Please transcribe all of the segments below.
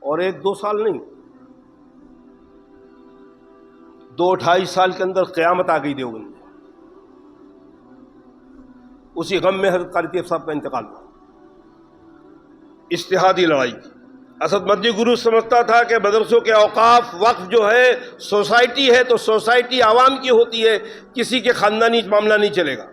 اور 1-2 سال نہیں، 2-2.5 سال کے اندر قیامت آ گئی دیوبند میں۔ اسی غم میں حضرت قاری طیب صاحب کا انتقال ہوا۔ اجتہادی لڑائی کی۔ اسد مدنی گروہ سمجھتا تھا کہ مدرسوں کے اوقاف وقف جو ہے سوسائٹی ہے تو سوسائٹی عوام کی ہوتی ہے، کسی کے خاندانی معاملہ نہیں چلے گا۔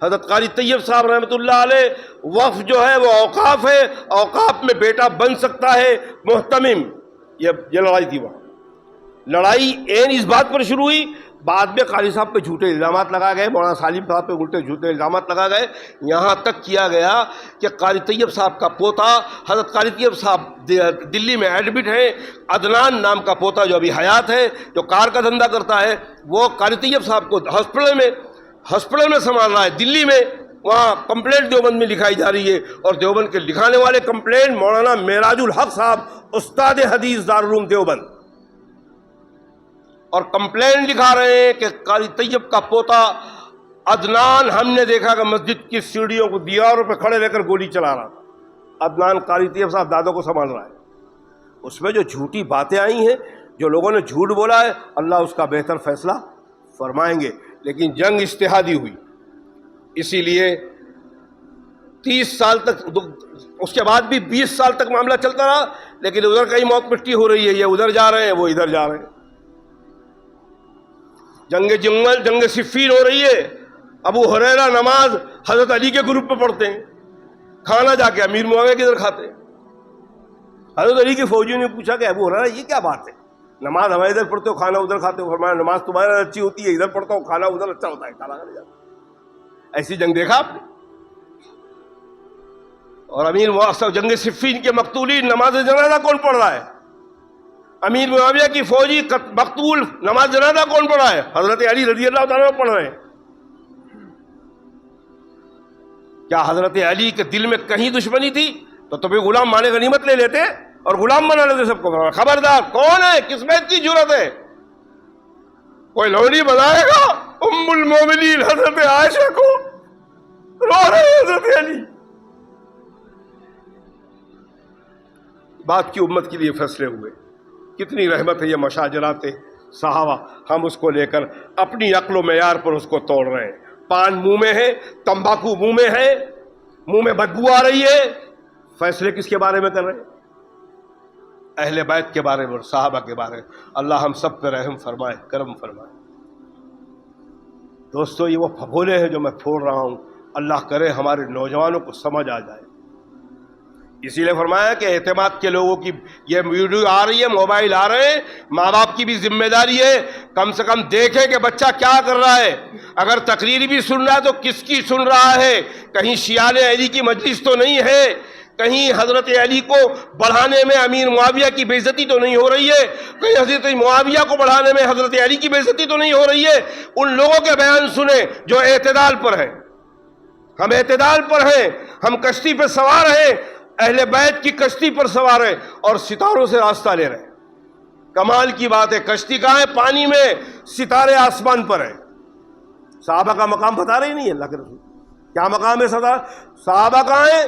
حضرت قاری طیب صاحب رحمۃ اللہ علیہ وقف جو ہے وہ اوقاف ہے، اوقاف میں بیٹا بن سکتا ہے محتمم۔ یہ لڑائی تھی وہاں۔ لڑائی اس بات پر شروع ہوئی، بعد میں قاری صاحب پہ جھوٹے الزامات لگا گئے، مولانا سالم صاحب پہ الٹے جھوٹے الزامات لگا گئے، یہاں تک کیا گیا کہ قاری طیب صاحب کا پوتا، حضرت قاری طیب صاحب دلی میں ایڈمٹ ہیں، عدنان نام کا پوتا جو ابھی حیات ہے، جو کار کا دھندا کرتا ہے، وہ قاری طیب صاحب کو ہاسپٹل میں سنبھال رہا ہے دلی میں۔ وہاں کمپلینٹ دیوبند میں لکھائی جا رہی ہے، اور دیوبند کے لکھانے والے کمپلینٹ مولانا معراج الحق صاحب، استاد حدیث دارالعلوم دیوبند، اور کمپلین لکھا رہے ہیں کہ قاری طیب کا پوتا عدنان ہم نے دیکھا کہ مسجد کی سیڑھیوں کو دیواروں پہ کھڑے رہ کر گولی چلا رہا تھا۔ عدنان قاری طیب صاحب دادوں کو سنبھال رہا ہے۔ اس میں جو جھوٹی باتیں آئی ہیں، جو لوگوں نے جھوٹ بولا ہے، اللہ اس کا بہتر فیصلہ فرمائیں گے، لیکن جنگ اجتہادی ہوئی۔ اسی لیے 30 سال تک، اس کے بعد بھی 20 سال تک معاملہ چلتا رہا، لیکن ادھر کہیں موت مٹی ہو رہی ہے، یہ ادھر جا رہے ہیں، وہ ادھر جا رہے ہیں۔ جنگ صفین ہو رہی ہے، ابو ہریرہ نماز حضرت علی کے گروپ پہ پڑھتے ہیں، کھانا جا کے امیر معاویہ کے ادھر کھاتے ہیں۔ حضرت علی کے فوجیوں نے پوچھا کہ ابو ہریرہ یہ کیا بات ہے، نماز ہمارے ادھر پڑھتے ہو، کھانا ادھر کھاتے ہو؟ فرمایا نماز تمہارے اچھی ہوتی ہے، ادھر پڑھتا ہوں، کھانا ادھر اچھا ہوتا ہے، کھانا کھانے جاتا ہے۔ ایسی جنگ دیکھا آپ نے؟ اور امیر معاویہ جنگ صفین کے مقتولین نماز جنازہ کون پڑھ رہا ہے؟ امیر معاویہ کی فوجی مقتول نماز جنازہ کون پڑھا ہے؟ حضرت علی رضی اللہ تعالیٰ پڑھ رہے ہیں۔ کیا حضرت علی کے دل میں کہیں دشمنی تھی تو تمہیں غلام مانے غنیمت لے لیتے اور غلام بنا لیتے سب کو؟ خبردار، کون ہے، کس میں اتنی جرأت ہے؟ کوئی لوری بنائے گا ام المومنین حضرت عائشہ کو، رو رہے حضرت علی۔ بات کی امت کے لیے فیصلے ہوئے۔ کتنی رحمت ہے یہ مشاجرات صحابہ، ہم اس کو لے کر اپنی عقل و معیار پر اس کو توڑ رہے ہیں۔ پان منہ میں ہے، تمباکو منہ میں ہے، منہ میں بدبو آ رہی ہے، فیصلے کس کے بارے میں کر رہے ہیں؟ اہل بیت کے بارے میں اور صحابہ کے بارے میں۔ اللہ ہم سب پہ رحم فرمائے، کرم فرمائے۔ دوستو، یہ وہ پھپھولے ہیں جو میں پھوڑ رہا ہوں، اللہ کرے ہمارے نوجوانوں کو سمجھ آ جائے۔ اسی لیے فرمایا کہ اعتماد کے لوگوں کی یہ ویڈیو آ رہی ہے، موبائل آ رہے ہیں، ماں باپ کی بھی ذمہ داری ہے کم سے کم دیکھیں کہ بچہ کیا کر رہا ہے۔ اگر تقریر بھی سن رہا ہے تو کس کی سن رہا ہے؟ کہیں شیعہ علی کی مجلس تو نہیں ہے، کہیں حضرت علی کو بڑھانے میں امیر معاویہ کی بے عزتی تو نہیں ہو رہی ہے، کہیں حضرت معاویہ کو بڑھانے میں حضرت علی کی بے عزتی تو نہیں ہو رہی ہے۔ ان لوگوں کے بیان سنیں جو اعتدال پر ہیں۔ ہم اعتدال پر ہیں، ہم کشتی پہ سوار ہیں، اہل بیت کی کشتی پر سوار ہیں اور ستاروں سے راستہ لے رہے ہیں۔ کمال کی بات ہے، کشتی کہاں ہے؟ پانی میں، ستارے آسمان پر ہیں۔ صحابہ کا مقام بتا رہی نہیں ہے اللہ کے رسول، کیا مقام ہے؟ صحابہ کہاں ہیں؟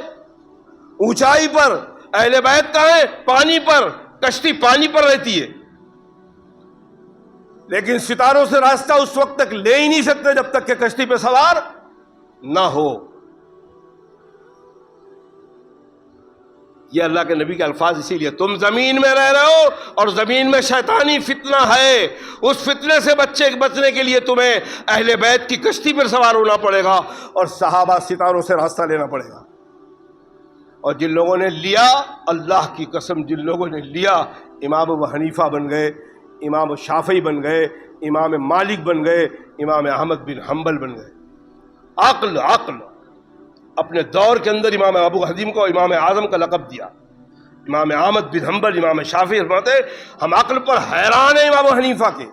اونچائی پر۔ اہل بیت کہاں ہے؟ پانی پر، کشتی پانی پر رہتی ہے، لیکن ستاروں سے راستہ اس وقت تک لے ہی نہیں سکتے جب تک کہ کشتی پہ سوار نہ ہو۔ یہ اللہ کے نبی کے الفاظ اسی لیے، تم زمین میں رہ رہے ہو اور زمین میں شیطانی فتنہ ہے، اس فتنے سے بچنے کے لیے تمہیں اہل بیت کی کشتی پر سوار ہونا پڑے گا اور صحابہ ستاروں سے راستہ لینا پڑے گا۔ اور جن لوگوں نے لیا، اللہ کی قسم جن لوگوں نے لیا، امام ابو حنیفہ بن گئے، امام شافعی بن گئے، امام مالک بن گئے، امام احمد بن حنبل بن گئے۔ عقل اپنے دور کے اندر امام ابو حنیفہ کو امام اعظم کا لقب دیا۔ امام احمد بن حنبل، امام شافعی فرماتے ہم عقل پر حیران ہیں امام حنیفہ کے،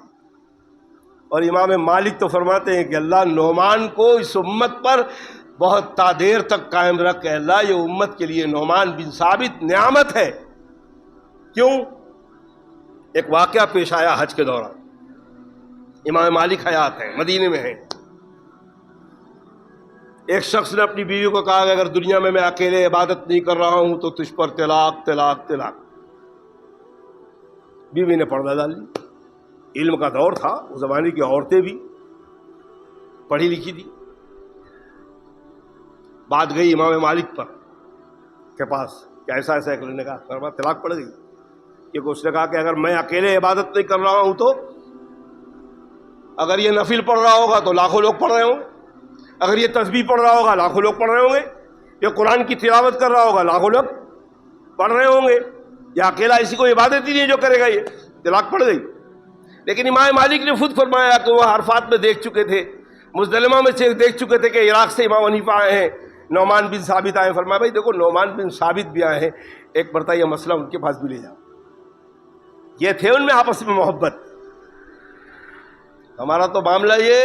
اور امام مالک تو فرماتے ہیں کہ اللہ نعمان کو اس امت پر بہت دیر تک قائم رکھ کہ اللہ یہ امت کے لیے نعمان بن ثابت نعمت ہے۔ کیوں؟ ایک واقعہ پیش آیا حج کے دوران، امام مالک حیات ہیں، مدینے میں ہیں۔ ایک شخص نے اپنی بیوی کو کہا کہ اگر دنیا میں اکیلے عبادت نہیں کر رہا ہوں تو تجھ پر طلاق طلاق طلاق۔ بیوی نے پردہ ڈال لی. علم کا دور تھا, اس زمانے کی عورتیں بھی پڑھی لکھی تھی. بات گئی امام مالک پر کے پاس کہ ایسا ایسا ایک نے کہا, فرمایا طلاق پڑ گئی. کیونکہ اس نے کہا کہ اگر میں اکیلے عبادت نہیں کر رہا ہوں تو اگر یہ نفل پڑھ رہا ہوگا تو لاکھوں لوگ پڑھ رہے ہوں گے, اگر یہ تسبیح پڑھ رہا ہوگا لاکھوں لوگ پڑھ رہے ہوں گے, یہ قرآن کی تلاوت کر رہا ہوگا لاکھوں لوگ پڑھ رہے ہوں گے, یا اکیلا اسی کو عبادت ہی نہیں جو کرے گا, یہ طلاق پڑ گئی. لیکن امام مالک نے خود فرمایا کہ وہ عرفات میں دیکھ چکے تھے, مزدلفہ میں سے دیکھ چکے تھے کہ عراق سے امام حنیفہ آئے ہیں, نعمان بن ثابت آئے ہیں. فرمایا بھائی دیکھو نعمان بن ثابت بھی آئے ہیں, ایک مرتبہ یہ مسئلہ ان کے پاس بھی لے جاؤ. یہ تھے ان میں آپس میں محبت. ہمارا تو معاملہ یہ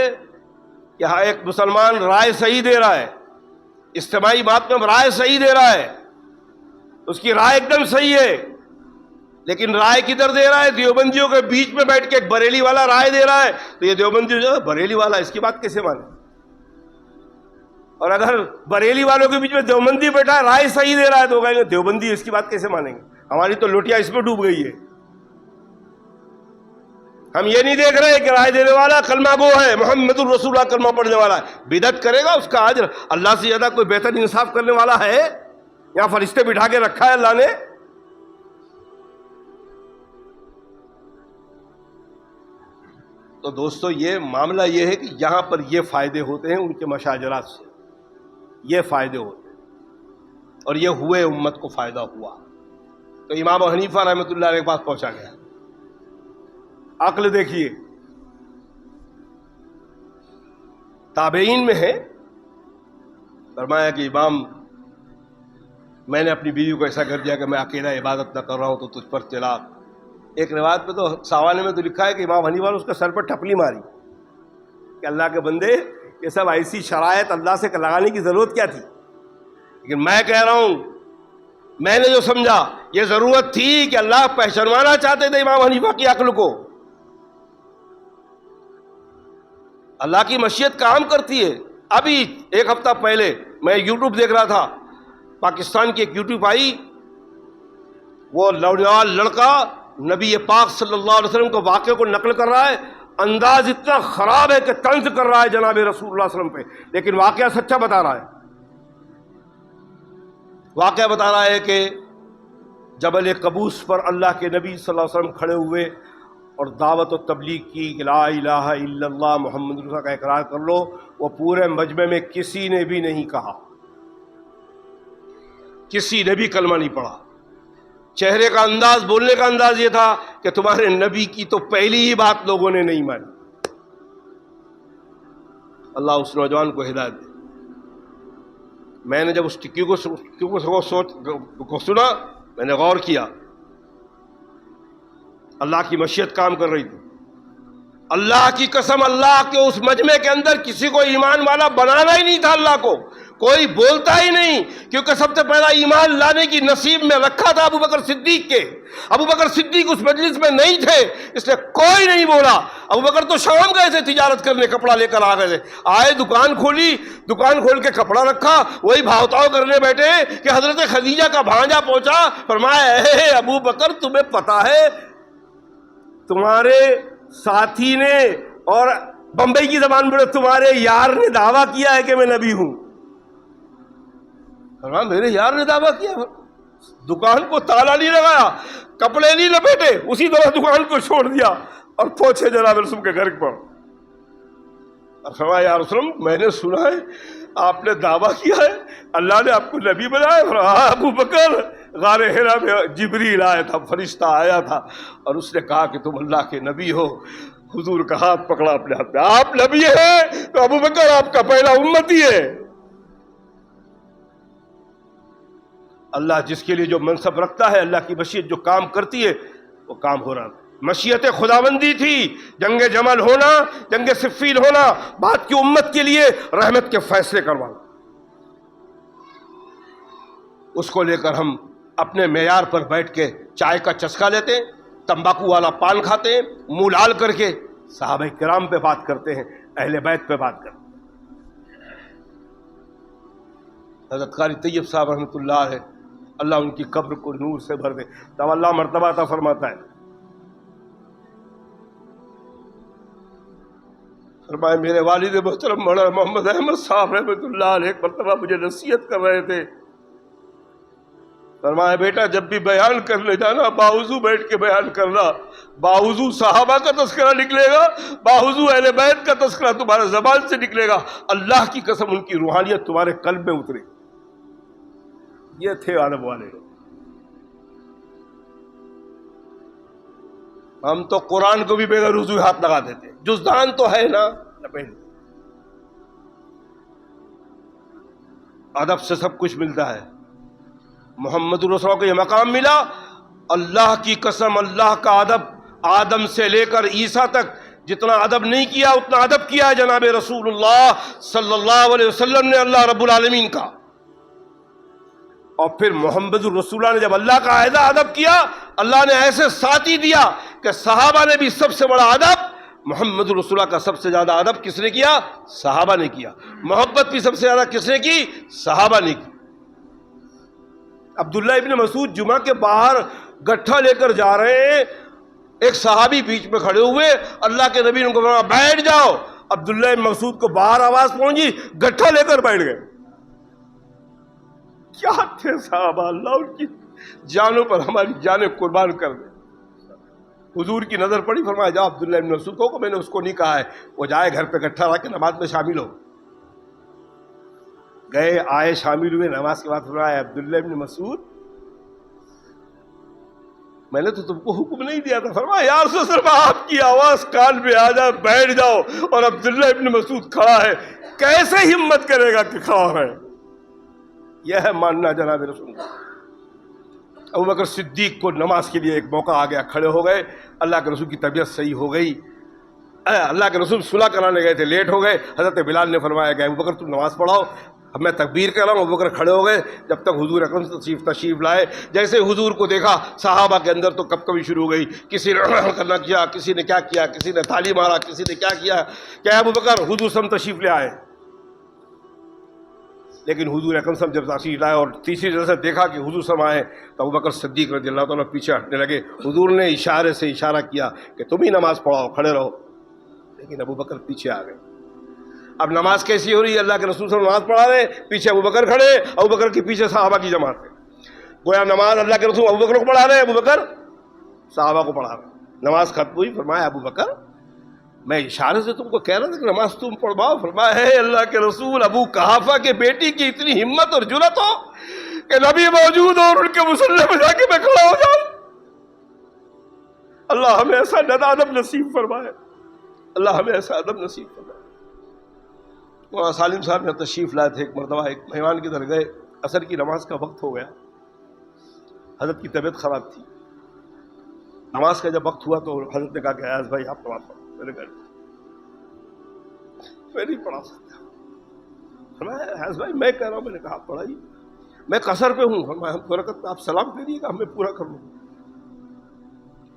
کہ ہاں ایک مسلمان رائے صحیح دے رہا ہے, اجتماعی بات میں رائے صحیح دے رہا ہے, اس کی رائے ایک دم صحیح ہے, لیکن رائے کدھر دے رہا ہے؟ دیوبندیوں کے بیچ میں بیٹھ کے ایک بریلی والا رائے دے رہا ہے, تو یہ دیوبندی جو ہے بریلی والا, اس کی بات کیسے مانے؟ اور اگر بریلی والوں کے بیچ میں دیوبندی بیٹھا ہے رائے صحیح دے رہا ہے تو کہیں گے دیوبندی اس کی بات کیسے مانیں گے؟ ہماری تو لوٹیا اس میں ڈوب گئی ہے. ہم یہ نہیں دیکھ رہے کہ رائے دینے والا کلمہ گو ہے, محمد الرسول اللہ کلمہ پڑھنے والا ہے, بدعت کرے گا اس کا اجر اللہ سے زیادہ کوئی بہتر انصاف کرنے والا ہے؟ یہاں فرشتے بٹھا کے رکھا ہے اللہ نے. تو دوستو یہ معاملہ یہ ہے کہ یہاں پر یہ فائدے ہوتے ہیں ان کے مشاجرات سے, یہ فائدے ہوتے ہیں, اور یہ ہوئے امت کو فائدہ ہوا. تو امام حنیفہ رحمۃ اللہ علیہ کے پاس پہنچا گیا. عقل دیکھیے, تابعین میں ہے. فرمایا کہ امام میں نے اپنی بیوی کو ایسا کر دیا کہ میں اکیلا عبادت نہ کر رہا ہوں تو تجھ پر طلاق. ایک روایت پہ تو ساوانے میں تو لکھا ہے کہ امام حنیفہ نے اس کے سر پر ٹھپلی ماری کہ اللہ کے بندے یہ سب ایسی شرائط اللہ سے لگانے کی ضرورت کیا تھی؟ لیکن میں کہہ رہا ہوں میں نے جو سمجھا یہ ضرورت تھی کہ اللہ پہچانوانا چاہتے تھے امام حنیفہ کی عقل کو. اللہ کی مشیت کام کرتی ہے. ابھی ایک ہفتہ پہلے میں یوٹیوب دیکھ رہا تھا, پاکستان کی ایک یوٹیوب آئی, وہ نوجوان لڑکا نبی پاک صلی اللہ علیہ وسلم کو واقعے کو نقل کر رہا ہے, انداز اتنا خراب ہے کہ طنز کر رہا ہے جناب رسول اللہ صلی اللہ علیہ وسلم پہ, لیکن واقعہ سچا بتا رہا ہے. واقعہ بتا رہا ہے کہ جبل قبوس پر اللہ کے نبی صلی اللہ علیہ وسلم کھڑے ہوئے اور دعوت و تبلیغ کی کہ لا الہ الا اللہ محمد رسول اللہ کا اقرار کر لو. وہ پورے مجمع میں کسی نے بھی نہیں کہا, کسی نے بھی کلمہ نہیں پڑھا. چہرے کا انداز, بولنے کا انداز یہ تھا کہ تمہارے نبی کی تو پہلی ہی بات لوگوں نے نہیں مانی. اللہ اس نوجوان کو ہدایت دے. میں نے جب اس ٹکی کو سنا, میں نے غور کیا, اللہ کی مشیت کام کر رہی تھی. اللہ کی قسم, اللہ کے اس مجمع کے اندر کسی کو ایمان والا بنانا ہی نہیں تھا. اللہ کو کوئی بولتا ہی نہیں, کیونکہ سب سے پہلا ایمان لانے کی نصیب میں رکھا تھا ابو بکر صدیق کے. ابو بکر صدیق اس مجلس میں نہیں تھے, اس لیے کوئی نہیں بولا. ابو بکر تو شام گئے تھے تجارت کرنے, کپڑا لے کر آ گئے تھے. آئے, دکان کھولی, دکان کھول کے کپڑا رکھا, وہی بھاؤ تاؤ کرنے بیٹھے کہ حضرت خدیجہ کا بھانجا پہنچا. فرمایا اے ابو بکر تمہیں پتا ہے تمہارے ساتھی نے اور بمبئی کی زبان میں تمہارے یار نے دعویٰ کیا ہے کہ میں نبی ہوں. میرے یار نے دعویٰ کیا, دکان کو تالا نہیں لگایا, کپڑے نہیں لپیٹے, اسی طرح دکان کو چھوڑ دیا اور پہنچے جناب رسول کے گھر پر. فرمایا یا رسول اللہ میں نے سنا ہے آپ نے دعویٰ کیا ہے اللہ نے آپ کو نبی بنایا. ابو بکر غار حرا میں جبریل آیا تھا, فرشتہ آیا تھا اور اس نے کہا کہ تم اللہ کے نبی ہو. حضور کا ہاتھ پکڑا اپنے ہاتھ میں, آپ نبی ہیں تو ابو بکر آپ کا پہلا امتی ہے. اللہ جس کے لیے جو منصب رکھتا ہے, اللہ کی مشیت جو کام کرتی ہے وہ کام ہو رہا ہے. مشیت خداوندی تھی, جنگ جمل ہونا, جنگ صفین ہونا, بات کی امت کے لیے رحمت کے فیصلے کروانا. اس کو لے کر ہم اپنے معیار پر بیٹھ کے چائے کا چسکا لیتے ہیں, تمباکو والا پان کھاتے ہیں, منہ لال کر کے صحابہ کرام پہ بات کرتے ہیں, اہل بیت پہ بات کرتے ہیں. حضرت قاری طیب صاحب رحمۃ اللہ ہے, اللہ ان کی قبر کو نور سے بھر دے. تو اللہ مرتبہ عطا فرماتا ہے. فرمایا میرے والد محترم مولانا محمد احمد صاحب رحمۃ اللہ علیہ ایک مرتبہ مجھے نصیحت کر رہے تھے. فرمایا بیٹا جب بھی بیان کرنے جانا باوضو بیٹھ کے بیان کرنا. باوضو صحابہ کا تذکرہ نکلے گا, باوضو اہل بیت کا تذکرہ تمہارے زبان سے نکلے گا. اللہ کی قسم ان کی روحانیت تمہارے قلب میں اترے. یہ تھے ادب والے. ہم تو قرآن کو بھی بغیر وضو ہاتھ لگا دیتے. جزدان تو ہے نا, ادب سے سب کچھ ملتا ہے. محمد رسول کو یہ مقام ملا. اللہ کی قسم اللہ کا ادب آدم سے لے کر عیسیٰ تک جتنا ادب نہیں کیا اتنا ادب کیا ہے جناب رسول اللہ صلی اللہ علیہ وسلم نے اللہ رب العالمین کا. اور پھر محمد الرسول اللہ نے جب اللہ کا عہدہ ادب کیا, اللہ نے ایسے ساتھی دیا کہ صحابہ نے بھی سب سے بڑا ادب, محمد الرسول اللہ کا سب سے زیادہ ادب کس نے کیا؟ صحابہ نے کیا. محبت بھی سب سے زیادہ کس نے کی؟ صحابہ نے کی. عبداللہ ابن مسعود جمعہ کے باہر گٹھا لے کر جا رہے ہیں, ایک صحابی بیچ میں کھڑے ہوئے, اللہ کے نبی نے ان کو فرمایا بیٹھ جاؤ. عبداللہ ابن مسعود کو باہر آواز پہنچی, گٹھا لے کر بیٹھ گئے. کیا تھے صحابہ, اللہ ان کی جانوں پر ہماری جانیں قربان کر دے. حضور کی نظر پڑی, فرمایا جاؤ عبداللہ ابن مسعود کو, میں نے اس کو نہیں کہا ہے وہ جائے گھر پہ گٹھا رکھ کے نماز میں شامل ہو. گئے آئے شامل ہوئے, نماز کے بعد فرمایا عبداللہ ابن مسعود میں نے تو تم کو حکم نہیں دیا تھا. فرمایا یا رسول اللہ آپ کی آواز کان میں آ جائے بیٹھ جاؤ, اور عبداللہ ابن مسعود کھڑا ہے, کیسے ہمت کرے گا کہ کھڑا ہے؟ یہ ہے ماننا جناب رسول اللہ. ابوبکر صدیق کو نماز کے لیے ایک موقع آ گیا, کھڑے ہو گئے. اللہ کے رسول کی طبیعت صحیح ہو گئی, اللہ کے رسول صلح کرانے گئے تھے, لیٹ ہو گئے. حضرت بلال نے فرمایا کہ ابوبکر تم نماز پڑھاؤ, اب میں تکبیر کر رہا ہوں. ابوبکر کھڑے ہو گئے جب تک حضور اکرم تشریف لائے. جیسے حضور کو دیکھا صحابہ کے اندر تو کب کبھی شروع ہو گئی, کسی نے کرنا کیا, کسی نے کیا کیا, کسی نے تالی مارا, کسی نے کیا کیا. کیا ابوبکر حضور سم تشریف لے آئے. لیکن حضور اکرم صاحب جب تشریف لائے اور تیسری جگہ سے دیکھا کہ حضور صاحب آئے تو ابوبکر صدیق رضی اللہ تعالیٰ پیچھے ہٹنے لگے. حضور نے اشارے سے اشارہ کیا کہ تم ہی نماز پڑھاؤ, کھڑے رہو. لیکن ابوبکر پیچھے آ گئے. اب نماز کیسی ہو رہی ہے؟ اللہ کے رسول صلی اللہ علیہ وسلم نماز پڑھا رہے, پیچھے ابوبکر کھڑے, ابوبکر کے پیچھے صحابہ کی جماعت ہے. گویا نماز اللہ کے رسول ابوبکر کو پڑھا رہے, ابوبکر صحابہ کو پڑھا رہے. نماز ختم ہوئی, فرمایا ابوبکر میں اشارے سے تم کو کہہ رہا تھا کہ نماز تم پڑھواؤ. فرمایا ہے اللہ کے رسول ابو قحافہ کے بیٹی کی اتنی ہمت اور جرأت ہو کہ نبی موجود ہو اور ان کے مصلی پہ جا کے میں کھڑا ہو جاؤں. اللہ ہمیں ایسا ادب نصیب فرمائے, اللہ ہمیں ایسا ادب نصیب فرمائے. مولانا سالم صاحب نے تشریف لائے تھے. ایک مرتبہ ایک مہمان کی طرح گئے, عصر کی نماز کا وقت ہو گیا, حضرت کی طبیعت خراب تھی. نماز کا جب وقت ہوا تو حضرت نے کہا کہ ایاز بھائی آپ نماز پڑھو. میں نہیں پڑھا سکتا. فرمایا ایاز بھائی میں کہہ رہا ہوں. میں نے کہا آپ پڑھائیے, میں قصر پہ ہوں. فرمایا ہم برکت آپ سلام کریے گا, میں پورا کر لوں.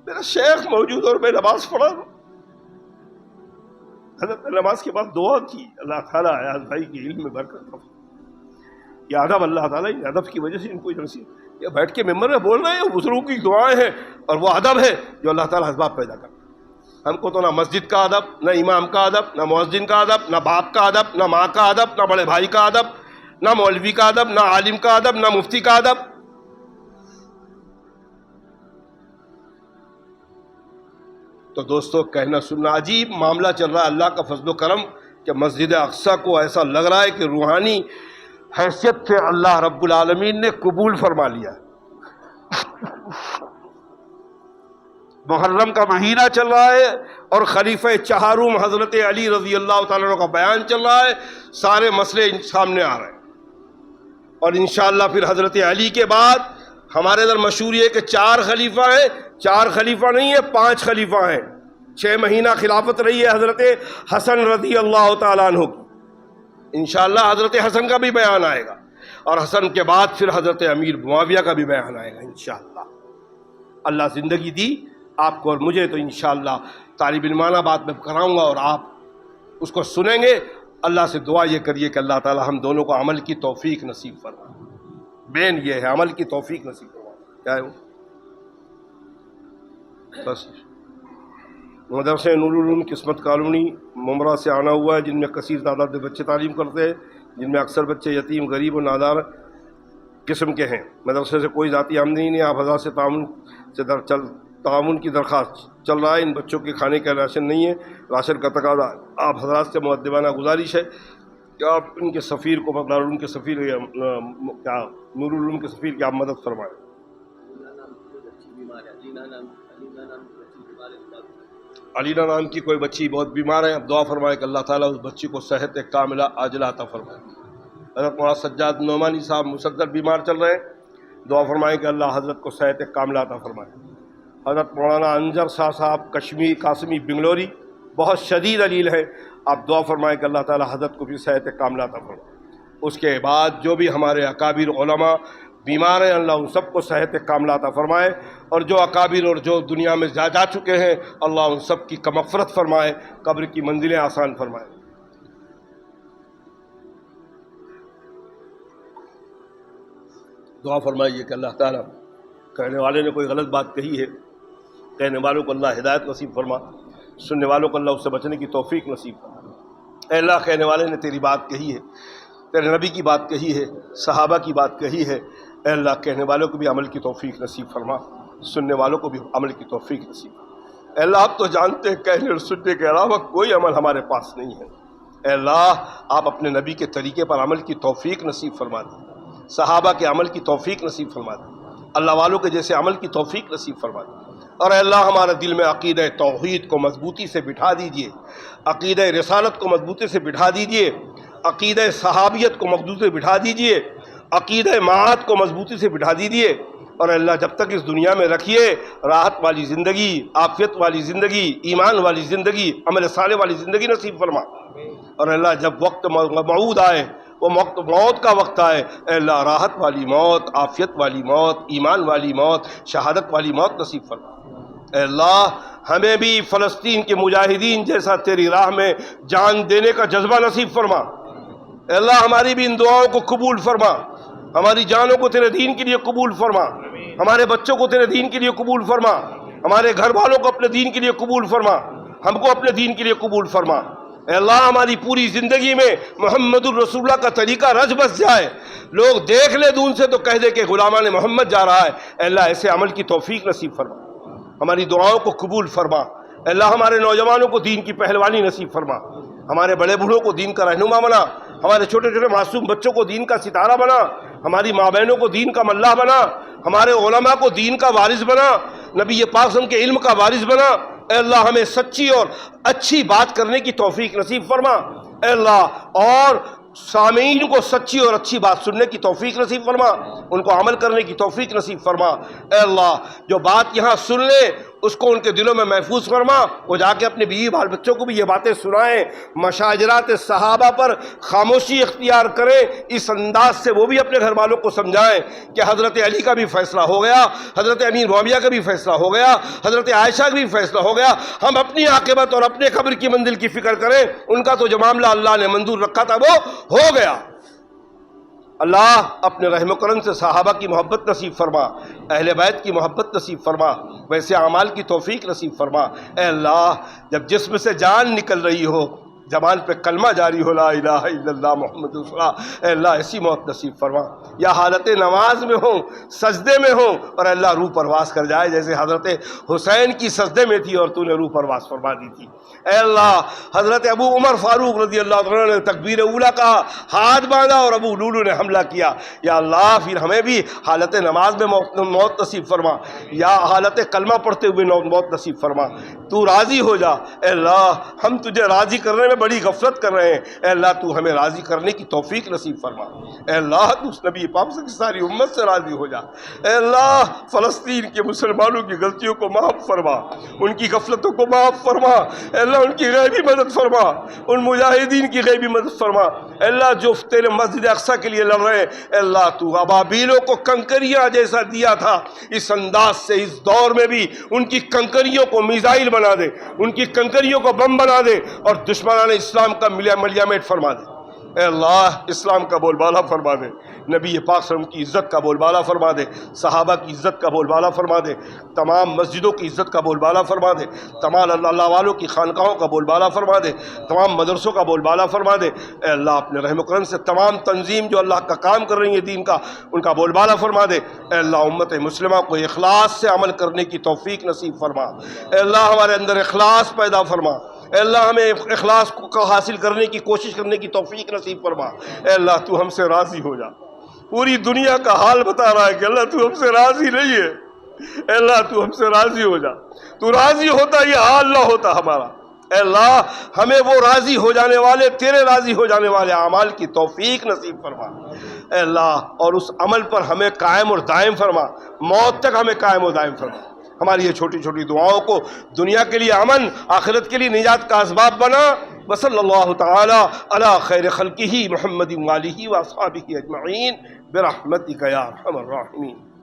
میرا شیخ موجود اور میں نماز پڑھا رہا ہوں. حضرت نے نماز کے بعد دعا کی, اللہ تعالیٰ ایاز بھائی کی علم میں برکت دو. یہ ادب اللہ تعالیٰ ان ادب کی وجہ سے ان کو نصیب. یہ بیٹھ کے ممبر میں بول رہے ہیں, بزرگوں کی دعائیں ہیں, اور وہ ادب ہے جو اللہ تعالیٰ اسباب پیدا کرتا ہے. ہم کو تو نہ مسجد کا ادب, نہ امام کا ادب, نہ مؤذن کا ادب, نہ باپ کا ادب, نہ ماں کا ادب, نہ بڑے بھائی کا ادب, نہ مولوی کا ادب, نہ عالم کا ادب, نہ مفتی کا ادب. تو دوستو کہنا سننا عجیب معاملہ چل رہا ہے. اللہ کا فضل و کرم کہ مسجد اقصی کو ایسا لگ رہا ہے کہ روحانی حیثیت سے اللہ رب العالمین نے قبول فرما لیا. محرم کا مہینہ چل رہا ہے اور خلیفہ چہارم حضرت علی رضی اللہ تعالیٰ عنہ کا بیان چل رہا ہے. سارے مسئلے سامنے آ رہے ہیں, اور انشاءاللہ پھر حضرت علی کے بعد ہمارے ادھر مشہور ہے کہ 4 خلیفہ ہیں. 4 خلیفہ نہیں ہے, 5 خلیفہ ہیں. 6 مہینہ خلافت رہی ہے حضرت حسن رضی اللہ تعالیٰ عنہ کی. انشاءاللہ حضرت حسن کا بھی بیان آئے گا, اور حسن کے بعد پھر حضرت امیر معاویہ کا بھی بیان آئے گا انشاءاللہ. اللہ زندگی دی آپ کو اور مجھے تو انشاءاللہ طالب علمانہ بات میں کراؤں گا, اور آپ اس کو سنیں گے. اللہ سے دعا یہ کریے کہ اللہ تعالی ہم دونوں کو عمل کی توفیق نصیب فرمائے. مین یہ ہے, عمل کی توفیق نصیب فرمائے. کیا ہے وہ؟ بس مدرسے نورالعلوم قسمت کالونی ممرہ سے آنا ہوا ہے، جن میں کثیر تعداد میں بچے تعلیم کرتے ہیں، جن میں اکثر بچے یتیم، غریب اور نادار قسم کے ہیں۔ مدرسے سے کوئی ذاتی آمدنی نہیں، آپ حضرات سے تعاون کی درخواست چل رہا ہے۔ ان بچوں کے کھانے کا راشن نہیں ہے، راشن کا تقاضا آپ حضرات سے مؤدبانہ گزارش ہے کہ آپ ان کے سفیر کو دارالعلوم کے سفیر کیا نورالعلوم کے سفیر کی آپ مدد فرمائیں۔ علینا نام کی کوئی بچی بہت بیمار ہے، اب دعا فرمائے کہ اللہ تعالیٰ اس بچی کو صحت کاملہ عاجلہ عطا فرمائے۔ حضرت مولانا سجاد نعمانی صاحب مسدد بیمار چل رہے ہیں، دعا فرمائے کہ اللہ حضرت کو صحت کاملہ عطا فرمائے۔ حضرت مولانا انجر شاہ صاحب کشمیر قاسمی بنگلوری بہت شدید علیل ہے، آپ دعا فرمائیں کہ اللہ تعالیٰ حضرت کو بھی صحت کاملہ عطا فرمائے۔ اس کے بعد جو بھی ہمارے اکابر علماء بیمار ہیں، اللہ ان سب کو صحت کاملہ عطا فرمائے، اور جو اکابر اور جو دنیا میں جا چکے ہیں اللہ ان سب کی مغفرت فرمائے، قبر کی منزلیں آسان فرمائے۔ دعا فرمائیے کہ اللہ تعالیٰ کہنے والے نے کوئی غلط بات کہی ہے، کہنے والوں کو اللہ ہدایت نصیب فرما، سننے والوں کو اللہ اس سے بچنے کی توفیق نصیب فرما۔ اے اللہ کہنے والے نے تیری بات کہی ہے، تیرے نبی کی بات کہی ہے، صحابہ کی بات کہی ہے، اے اللہ کہنے والوں کو بھی عمل کی توفیق نصیب فرما، سننے والوں کو بھی عمل کی توفیق نصیب فرما۔ اے اللہ آپ تو جانتے ہیں کہنے اور سننے کے علاوہ کوئی عمل ہمارے پاس نہیں ہے، اے اللہ آپ اپنے نبی کے طریقے پر عمل کی توفیق نصیب فرما دیں، صحابہ کے عمل کی توفیق نصیب فرما دیں، اللہ والوں کے جیسے عمل کی توفیق نصیب فرما دیں، اور اے اللہ ہمارے دل میں عقیدہ توحید کو مضبوطی سے بٹھا دیجئے، عقیدہ رسالت کو مضبوطی سے بٹھا دیجئے، عقیدہ صحابیت کو مضبوطی سے بٹھا دیجئے، عقیدہ معاد کو مضبوطی سے بٹھا دیجئے، اور اے اللہ جب تک اس دنیا میں رکھیے راحت والی زندگی، عافیت والی زندگی، ایمان والی زندگی، عمل صالح والی زندگی نصیب فرما، اور اے اللہ جب وقت موعود آئے، وہ موت کا وقت آئے، اے اللہ راحت والی موت، عافیت والی موت، ایمان والی موت، شہادت والی موت نصیب فرما۔ اے اللہ ہمیں بھی فلسطین کے مجاہدین جیسا تیری راہ میں جان دینے کا جذبہ نصیب فرما، اے اللہ ہماری بھی ان دعاؤں کو قبول فرما، ہماری جانوں کو تیرے دین کے لیے قبول فرما، ہمارے بچوں کو تیرے دین کے لیے قبول فرما، ہمارے گھر والوں کو اپنے دین کے لیے قبول فرما، ہم کو اپنے دین کے لیے قبول فرما۔ اے اللہ ہماری پوری زندگی میں محمد الرسول اللہ کا طریقہ رچ بس جائے، لوگ دیکھ لے دون سے تو کہہ دے کہ غلامان محمد جا رہا ہے، اے اللہ ایسے عمل کی توفیق نصیب فرما، ہماری دعاؤں کو قبول فرما، اے اللہ ہمارے نوجوانوں کو دین کی پہلوانی نصیب فرما، ہمارے بڑے بوڑھوں کو دین کا رہنما بنا، ہمارے چھوٹے چھوٹے معصوم بچوں کو دین کا ستارہ بنا، ہماری ماں بہنوں کو دین کا ملاح بنا، ہمارے علماء کو دین کا وارث بنا، نبی پاک صلی اللہ علیہ وسلم کے علم کا وارث بنا، اے اللہ ہمیں سچی اور اچھی بات کرنے کی توفیق نصیب فرما، اے اللہ اور سامعین کو سچی اور اچھی بات سننے کی توفیق نصیب فرما، ان کو عمل کرنے کی توفیق نصیب فرما، اے اللہ جو بات یہاں سن لے اس کو ان کے دلوں میں محفوظ فرما، وہ جا کے اپنے بیوی بال بچوں کو بھی یہ باتیں سنائیں، مشاجرات صحابہ پر خاموشی اختیار کریں، اس انداز سے وہ بھی اپنے گھر والوں کو سمجھائیں کہ حضرت علی کا بھی فیصلہ ہو گیا، حضرت امیر معاویہ کا بھی فیصلہ ہو گیا، حضرت عائشہ کا بھی فیصلہ ہو گیا، ہم اپنی عاقبت اور اپنے قبر کی منزل کی فکر کریں، ان کا تو جو معاملہ اللہ نے منظور رکھا تھا وہ ہو گیا۔ اللہ اپنے رحم و کرم سے صحابہ کی محبت نصیب فرما، اہل بیت کی محبت نصیب فرما، ویسے اعمال کی توفیق نصیب فرما، اے اللہ جب جسم سے جان نکل رہی ہو، زبان پہ کلمہ جاری ہو لا الہ الا اللہ محمد رسول اللہ، اے اللہ ایسی موت نصیب فرما، یا حالت نماز میں ہوں، سجدے میں ہوں، اور اے اللہ روح پرواز کر جائے جیسے حضرت حسین کی سجدے میں تھی اور تو نے روح پرواز فرما دی تھی، اے اللہ حضرت ابو عمر فاروق رضی اللہ عنہ نے تکبیر اولیٰ کہا، ہاتھ باندھا اور ابو لولو نے حملہ کیا، یا اللہ پھر ہمیں بھی حالت نماز میں موت نصیب فرما، یا حالت کلمہ پڑھتے ہوئے موت نصیب فرما، تو راضی ہو جا، اے اللہ ہم تجھے راضی کرنے میں بڑی غفلت کر رہے ہیں، اے اللہ تو ہمیں راضی کرنے کی توفیق نصیب فرما، اے اللہ تو اس نبی پاک سے ساری امت سے راضی ہو جا، اے اللہ فلسطین کے مسلمانوں کی غلطیوں کو معاف فرما، ان کی غفلتوں کو معاف فرما، اے اللہ ان کی غیبی مدد فرما، ان مجاہدین کی غیبی مدد فرما، اے اللہ جو تیرے مسجد اقصیٰ کے لیے لڑ رہے ہیں، اے اللہ تو ابابیلوں کو کنکریاں جیسا دیا تھا، اس انداز سے اس دور میں بھی ان کی کنکریوں کو میزائل بنا دے، ان کی کنکریوں کو بم بنا دے، اور دشمنان اسلام کا ملیامیٹ فرما دے، اے اللہ اسلام کا بول بالا فرما دے، نبی پاک صلی اللہ علیہ وسلم کی عزت کا بول بالا فرما دے، صحابہ کی عزت کا بول بالا فرما دے، تمام مسجدوں کی عزت کا بول بالا فرما دے، تمام اللہ والوں کی خانقاہوں کا بول بالا فرما دے، تمام مدرسوں کا بول بالا فرما دے۔ اے اللہ اپنے رحم و کرم سے تمام تنظیم جو اللہ کا کام کر رہی ہیں دین کا، ان کا بول بالا فرما دے۔ اے اللہ امت مسلمہ کو اخلاص سے عمل کرنے کی توفیق نصیب فرما۔ اے اللہ ہمارے اندر اخلاص پیدا فرما۔ اے اللہ ہمیں اخلاص کو حاصل کرنے کی کوشش کرنے کی توفیق نصیب فرما۔ اے اللہ تو ہم سے راضی ہو جا۔ پوری دنیا کا حال بتا رہا ہے کہ اللہ تو ہم سے راضی نہیں ہے۔ اے اللہ تو ہم سے راضی ہو جا۔ تو راضی ہوتا یہ حال نہ ہوتا ہمارا۔ اے اللہ ہمیں وہ راضی ہو جانے والے، تیرے راضی ہو جانے والے اعمال کی توفیق نصیب فرما۔ اے اللہ اور اس عمل پر ہمیں قائم اور دائم فرما، موت تک ہمیں قائم اور دائم فرما۔ ہماری یہ چھوٹی چھوٹی دعاؤں کو دنیا کے لیے امن، آخرت کے لیے نجات کا اسباب بنا۔ وصلی اللہ تعالی علی خیر خلقہ محمد وآلہ واصحابہ اجمعین برحمتک یا ارحم الراحمین۔